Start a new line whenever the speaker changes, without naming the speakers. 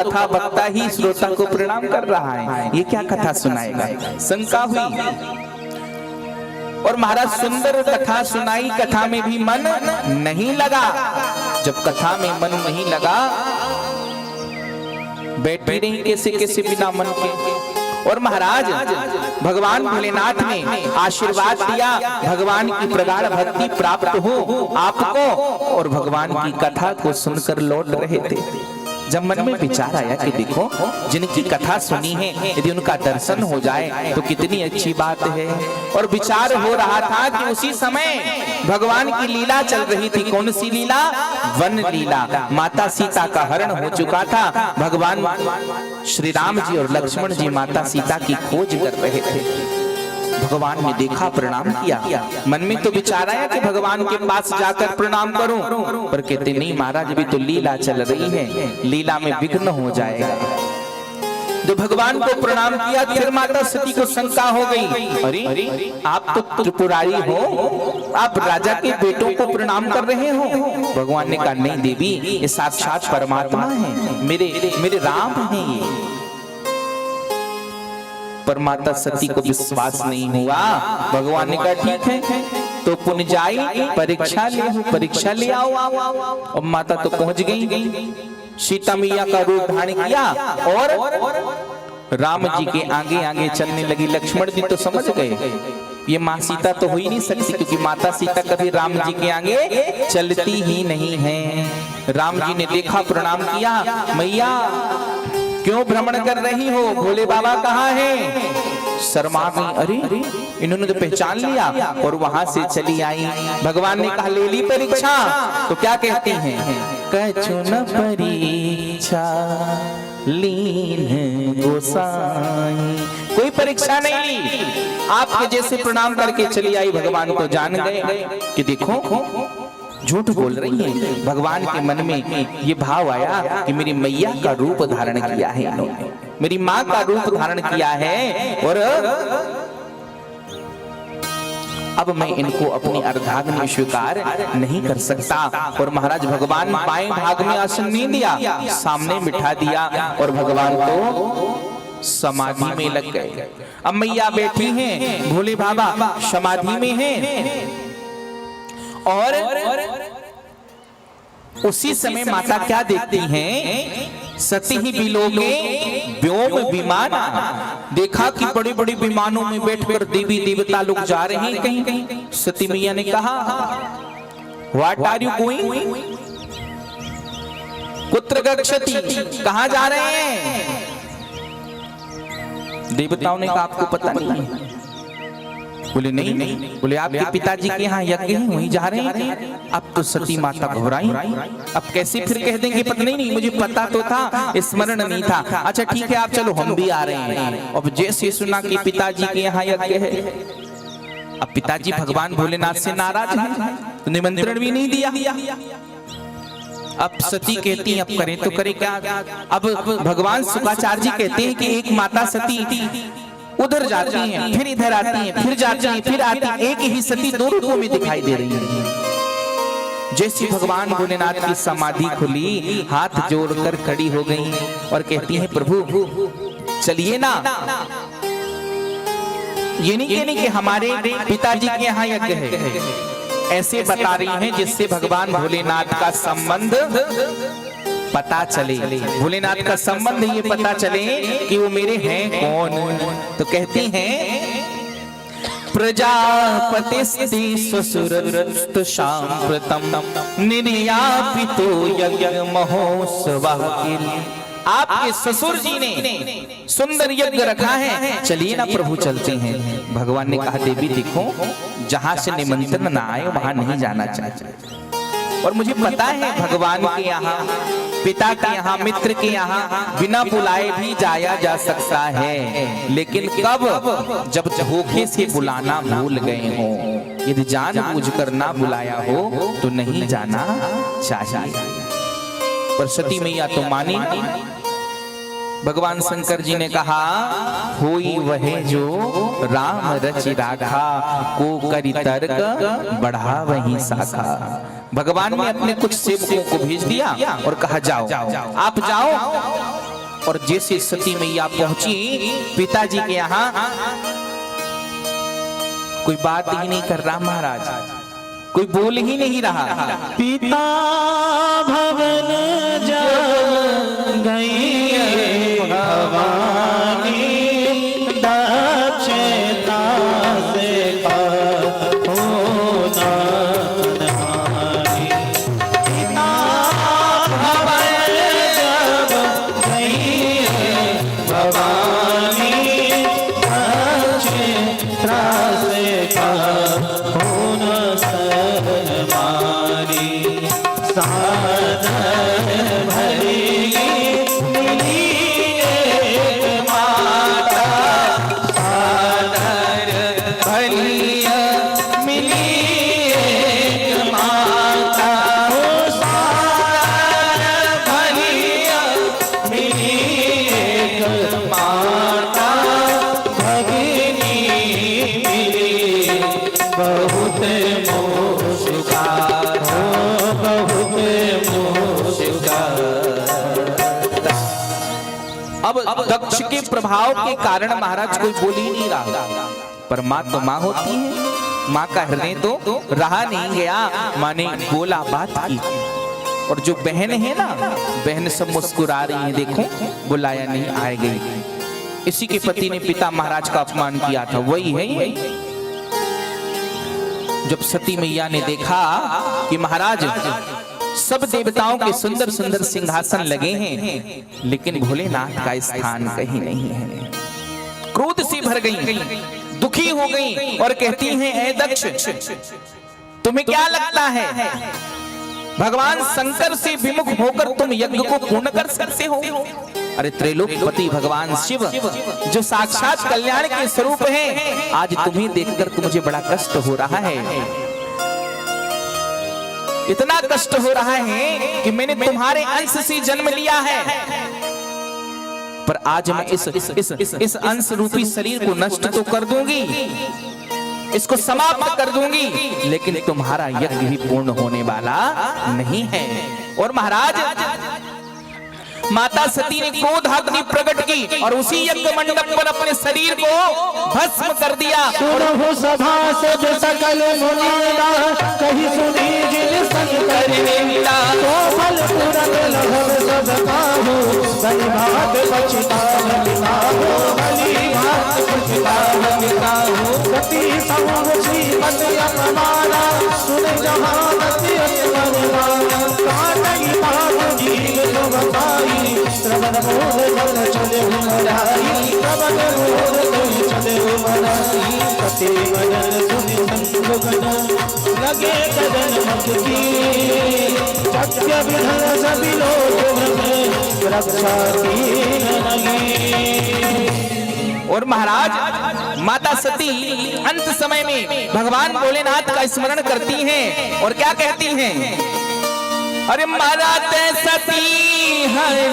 कथा वक्ता ही श्रोता को प्रणाम कर रहा है, ये क्या कथा सुनाएगा? शंका हुई और महाराज सुंदर कथा सुनाई, कथा में भी मन नहीं लगा। जब कथा में मन नहीं लगा, बैठे रही कैसे कैसे बिना मन के। और महाराज भगवान भोलेनाथ ने आशीर्वाद दिया, भगवान की प्रगाढ़ भक्ति प्राप्त हो आपको। और भगवान की कथा को सुनकर लौट रहे थे, जब मन में विचार आया कि देखो जिनकी कथा सुनी है यदि उनका दर्शन हो जाए तो कितनी अच्छी बात है। और विचार हो रहा था कि उसी समय भगवान की लीला चल रही थी। कौन सी लीला? वन लीला। माता सीता का हरण हो चुका था। भगवान श्री राम जी और लक्ष्मण जी माता सीता की खोज कर रहे थे। भगवान ने देखा, प्रणाम किया। मन में तो विचार आया कि भगवान के पास जाकर प्रणाम करूं, पर कहते नहीं महाराज अभी तो लीला चल रही है, लीला में विघ्न हो जाएगा। जो भगवान को प्रणाम किया, फिर माता सती को शंका हो गई, अरे आप तो त्रिपुरारी हो, आप राजा के बेटों को प्रणाम कर रहे हो। भगवान ने कहा नहीं देवी, ये साक्षात परमात्मा है, मेरे राम हैं ये। पर माता सती को विश्वास नहीं हुआ। भगवान ने कहा ठीक है तो पुण्य जाई, परीक्षा ले आओ। और माता तो पहुंच गई, सीता मैया का रूप धारण किया और राम जी के आगे आगे चलने लगी। लक्ष्मण जी तो समझ गए ये माँ सीता तो हो ही नहीं सकती, क्योंकि माता सीता कभी राम जी के आगे चलती ही नहीं है। राम जी ने देखा, प्रणाम किया, मैया क्यों भ्रमण कर रही हो? भोले बाबा कहाँ हैं? शर्मा गई, अरे इन्होंने तो पहचान लिया और वहां से चली आई। भगवान ने कहा ले ली परीक्षा? तो क्या कहती हैं? कछु न परीक्षा लीन गोसाई। कोई परीक्षा नहीं ली, आपके जैसे प्रणाम करके चली आई। भगवान को जान गए कि देखो झूठ बोल रही है। भगवान के मन में ये भाव आया कि मेरी मैया का रूप धारण किया है इन्होंने, मेरी माँ का रूप धारण किया है, और अब मैं इनको अपनी अर्धांगिनी स्वीकार नहीं कर सकता। और महाराज भगवान बाएं भाग में आसन नहीं दिया, सामने बिठा दिया और भगवान को समाधि में लग गए। अब मैया बैठी हैं, भोले बाबा समाधि में हैं। और उसी समय माता क्या देखती हैं? सती ही बिलोके व्योम विमान। देखा कि बड़ी बड़ी विमानों में बैठकर देवी देवता लोग जा रहे हैं कहीं कहीं। सती मैया ने कहा व्हाट आर यू गोइंग? कुत्र गच्छति? कहां जा रहे हैं? देवताओं ने कहा आपको पता नहीं? बोले नहीं। बोले आपके पिताजी के यहाँ यज्ञ है, वहीं जा रहे हैं। अब तो सती माता घबराई, अब कैसे फिर कह देंगे पता नहीं मुझे पता तो था, स्मरण नहीं था। अच्छा ठीक है आप चलो हम भी आ रहे हैं। अब जैसे सुना कि पिताजी के यहाँ यज्ञ है, अब पिताजी भगवान भोलेनाथ से नाराज है, तो निमंत्रण भी नहीं दिया। अब सती कहती है अब करें तो करें क्या? अब भगवान शुक्राचार्य जी कहते हैं कि एक माता सती उधर जाती हैं, फिर इधर आती हैं, फिर जाती हैं, फिर आती हैं, एक ही सती दो रूपों में दिखाई दे रही है। जैसे भगवान भोलेनाथ की समाधि खुली, हाथ जोड़कर खड़ी हो गई और कहती हैं प्रभु चलिए ना। ये नहीं कहने कि हमारे पिताजी के यहाँ यज्ञ है, ऐसे बता रही हैं जिससे भगवान भोलेनाथ का संबंध पता चले, भोलेनाथ का संबंध ये पता चले कि वो मेरे हैं कौन। तो कहती हैं प्रजापतिस्ते ससुरस्तु सांप्रतम निर्यापितो यज्ञ महोत्सवः। आपके ससुर जी ने सुंदर यज्ञ रखा है, चलिए ना प्रभु चलते हैं। भगवान ने कहा देवी देखो जहां से निमंत्रण ना आए वहां नहीं जाना चाहिए। और मुझे पता है भगवान के यहाँ, पिता के यहाँ, मित्र के यहाँ बिना बुलाए भी जाया जा सकता है, लेकिन कब? जब धोखे से बुलाना भूल गए हो। यदि जानबूझकर ना बुलाया हो तो नहीं जाना चाहिए। पर सती मैया तो मानी नहीं। भगवान शंकर जी ने कहा होई वह जो राम रचि राखा, को करी तर्क बढ़ा वही शाखा। भगवान ने अपने कुछ सेवकों को भेज दिया और कहा जाओ, आप जाओ और जैसे सती मैया पहुंची पिताजी के यहाँ, कोई बात ही नहीं कर रहा महाराज, कोई बोल ही नहीं रहा।
पिता भवन जब गई भवानी, दक्षता से होना नहानी। पिता भवन जब गई भवानी, दक्षता से होना मारी। सादर भरी मिली एक माता, सादर भरी मिली एक माता, सादर भरी मिली एक माता, भगिनी मिली बहुत मुस्कान, बहुत मुस्कान।
अब दक्ष के प्रभाव के कारण महाराज कोई बोल ही नहीं रहा, पर माँ तो माँ होती है, माँ का हृदय तो रहा नहीं गया, माँ ने बोला बात की। और जो बहन है ना, बहन सब मुस्कुरा रही है, देखो बुलाया नहीं आए गई। इसी के पति ने पिता महाराज का अपमान किया था, वही है ये। जब सती मैया ने देखा कि महाराज सब देवताओं के सुंदर सुंदर सिंहासन लगे हैं, लेकिन भोलेनाथ का स्थान कहीं नहीं है, क्रोध से भर गई, दुखी हो गई और कहती हैं, ऐ दक्ष, तुम्हें क्या लगता है भगवान शंकर से विमुख होकर तुम यज्ञ को पूर्ण कर सकते हो? अरे त्रैलोक्यपति भगवान शिव जो साक्षात कल्याण के स्वरूप हैं, आज तुम्हें देखकर तो मुझे बड़ा कष्ट हो रहा है। इतना कष्ट हो रहा है कि मैंने तुम्हारे अंश से जन्म लिया है, पर आज मैं इस अंश रूपी शरीर को नष्ट तो कर दूंगी, इसको समाप्त कर दूंगी, लेकिन तुम्हारा यज्ञ भी पूर्ण होने वाला नहीं है। और महाराज माता सती ने क्रोधाग्नि प्रकट की और उसी यज्ञ मंडप पर अपने शरीर को भस्म कर दिया।
सुनो सभा सब सकल मुनीरा, कही सुनी जिन शंकर नीला, तो फल तुरंत लघव सब काहू, बलि भात पछताव काहू, बलि भात पछताव काहू। सती समूह श्रीमत अपमाना, सुन जहानती अतिमरमाना, काटई बाहु जीव जो बताई, श्रवण मोर बल चले मराई, श्रवण मोर बल चले मराई। सती वदन सुनि संगगन, लगे कदन मुख की, सत्य विधन सभी लोग व्रत, रक्षा कीन लगी।
और महाराज माता सती अंत समय में भगवान भोलेनाथ का स्मरण करती हैं और क्या कहती हैं? अरे मारा ते सती हरि